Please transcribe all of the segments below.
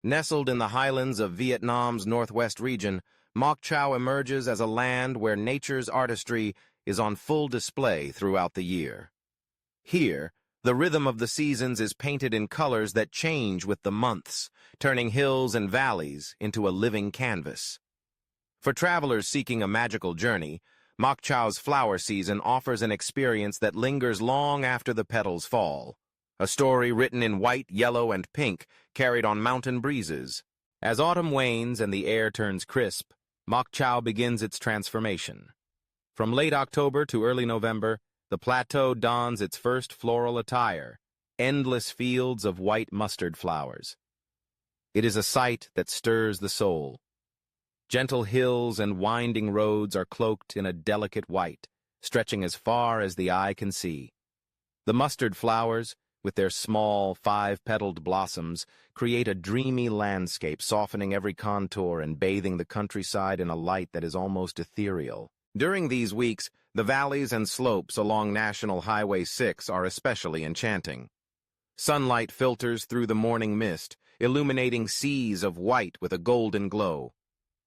Nestled in the highlands of Vietnam's northwest region, Moc Chau emerges as a land where nature's artistry is on full display throughout the year. Here, the rhythm of the seasons is painted in colors that change with the months, turning hills and valleys into a living canvas. For travelers seeking a magical journey, Moc Chau's flower season offers an experience that lingers long after the petals fall. A story written in white, yellow, and pink, carried on mountain breezes. As autumn wanes and the air turns crisp, Moc Chau begins its transformation. From late October to early November, the plateau dons its first floral attire, endless fields of white mustard flowers. It is a sight that stirs the soul. Gentle hills and winding roads are cloaked in a delicate white, stretching as far as the eye can see. The mustard flowers, with their small, five-petaled blossoms, create a dreamy landscape, softening every contour and bathing the countryside in a light that is almost ethereal. During these weeks, the valleys and slopes along National Highway 6 are especially enchanting. Sunlight filters through the morning mist, illuminating seas of white with a golden glow.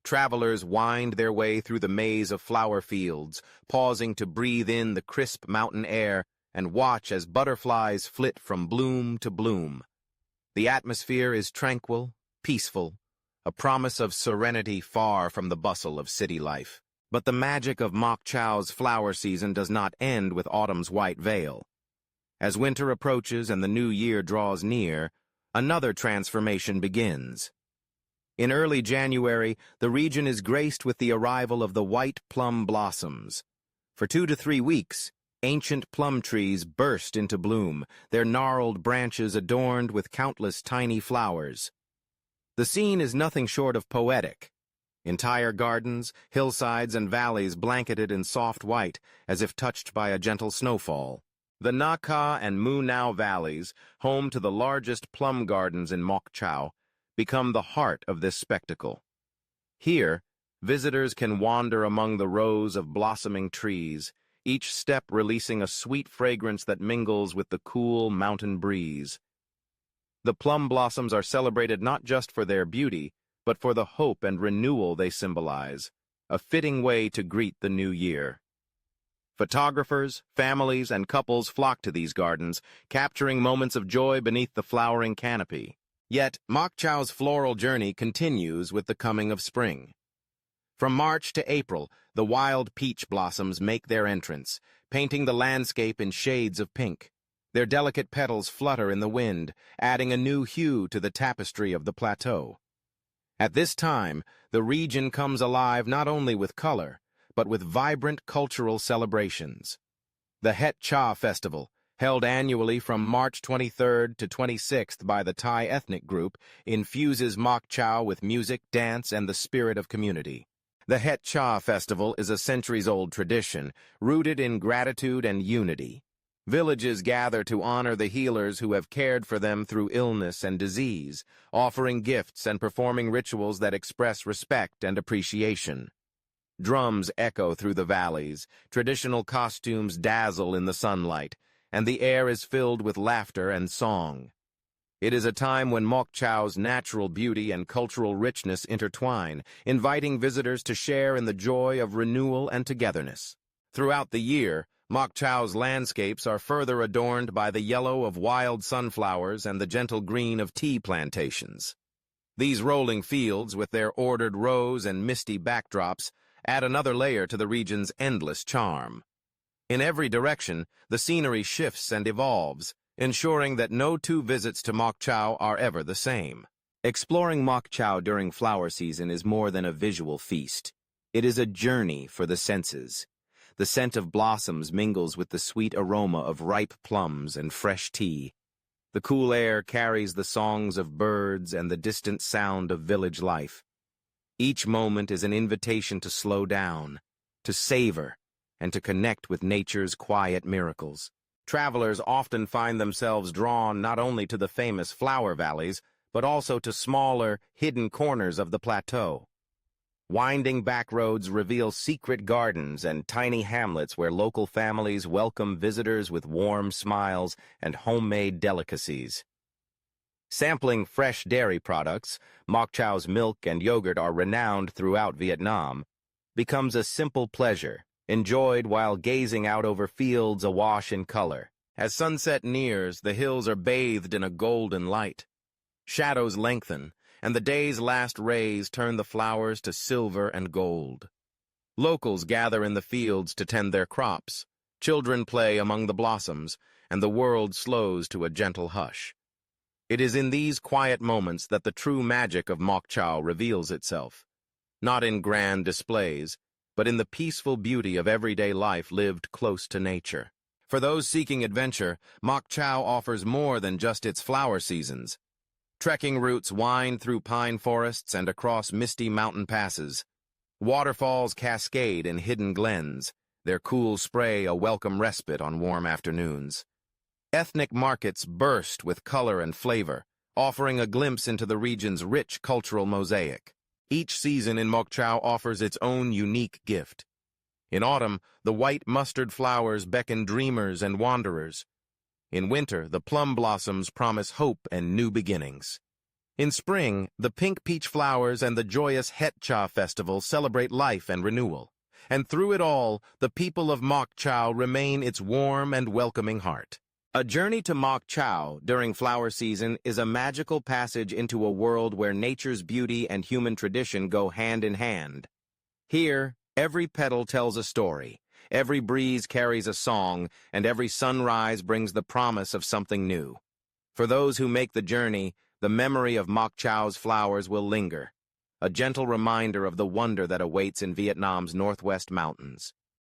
Travelers wind their way through the maze of flower fields, pausing to breathe in the crisp mountain air and watch as butterflies flit from bloom to bloom. The atmosphere is tranquil, peaceful, a promise of serenity far from the bustle of city life. But the magic of Moc Chau's flower season does not end with autumn's white veil. As winter approaches and the new year draws near, another transformation begins. In early January, the region is graced with the arrival of the white plum blossoms. For 2 to 3 weeks, ancient plum trees burst into bloom, their gnarled branches adorned with countless tiny flowers. The scene is nothing short of poetic. Entire gardens, hillsides, and valleys blanketed in soft white, as if touched by a gentle snowfall. The Nha Ca and Mu Nao valleys, home to the largest plum gardens in Moc Chau, become the heart of this spectacle. Here, visitors can wander among the rows of blossoming trees, each step releasing a sweet fragrance that mingles with the cool mountain breeze. The plum blossoms are celebrated not just for their beauty, but for the hope and renewal they symbolize, a fitting way to greet the new year. Photographers, families, and couples flock to these gardens, capturing moments of joy beneath the flowering canopy. Yet, Moc Chau's floral journey continues with the coming of spring. From March to April, the wild peach blossoms make their entrance, painting the landscape in shades of pink. Their delicate petals flutter in the wind, adding a new hue to the tapestry of the plateau. At this time, the region comes alive not only with color, but with vibrant cultural celebrations. The Het Cha Festival, held annually from March 23rd to 26th by the Thai ethnic group, infuses Moc Chau with music, dance, and the spirit of community. The Het Cha Festival is a centuries-old tradition, rooted in gratitude and unity. Villages gather to honor the healers who have cared for them through illness and disease, offering gifts and performing rituals that express respect and appreciation. Drums echo through the valleys, traditional costumes dazzle in the sunlight, and the air is filled with laughter and song. It is a time when Moc Chau's natural beauty and cultural richness intertwine, inviting visitors to share in the joy of renewal and togetherness. Throughout the year, Moc Chau's landscapes are further adorned by the yellow of wild sunflowers and the gentle green of tea plantations. These rolling fields, with their ordered rows and misty backdrops, add another layer to the region's endless charm. In every direction, the scenery shifts and evolves, ensuring that no two visits to Moc Chau are ever the same. Exploring Moc Chau during flower season is more than a visual feast. It is a journey for the senses. The scent of blossoms mingles with the sweet aroma of ripe plums and fresh tea. The cool air carries the songs of birds and the distant sound of village life. Each moment is an invitation to slow down, to savor, and to connect with nature's quiet miracles. Travelers often find themselves drawn not only to the famous flower valleys, but also to smaller, hidden corners of the plateau. Winding back roads reveal secret gardens and tiny hamlets where local families welcome visitors with warm smiles and homemade delicacies. Sampling fresh dairy products, Moc Chau's milk and yogurt are renowned throughout Vietnam, becomes a simple pleasure, enjoyed while gazing out over fields awash in color. As sunset nears, the hills are bathed in a golden light. Shadows lengthen, and the day's last rays turn the flowers to silver and gold. Locals gather in the fields to tend their crops. Children play among the blossoms, and the world slows to a gentle hush. It is in these quiet moments that the true magic of Moc Chau reveals itself, not in grand displays, but in the peaceful beauty of everyday life lived close to nature. For those seeking adventure, Moc Chau offers more than just its flower seasons. Trekking routes wind through pine forests and across misty mountain passes. Waterfalls cascade in hidden glens, their cool spray a welcome respite on warm afternoons. Ethnic markets burst with color and flavor, offering a glimpse into the region's rich cultural mosaic. Each season in Moc Chau offers its own unique gift. In autumn, the white mustard flowers beckon dreamers and wanderers. In winter, the plum blossoms promise hope and new beginnings. In spring, the pink peach flowers and the joyous Het Cha festival celebrate life and renewal. And through it all, the people of Moc Chau remain its warm and welcoming heart. A journey to Moc Chau during flower season is a magical passage into a world where nature's beauty and human tradition go hand in hand. Here, every petal tells a story, every breeze carries a song, and every sunrise brings the promise of something new. For those who make the journey, the memory of Moc Chau's flowers will linger, a gentle reminder of the wonder that awaits in Vietnam's northwest mountains.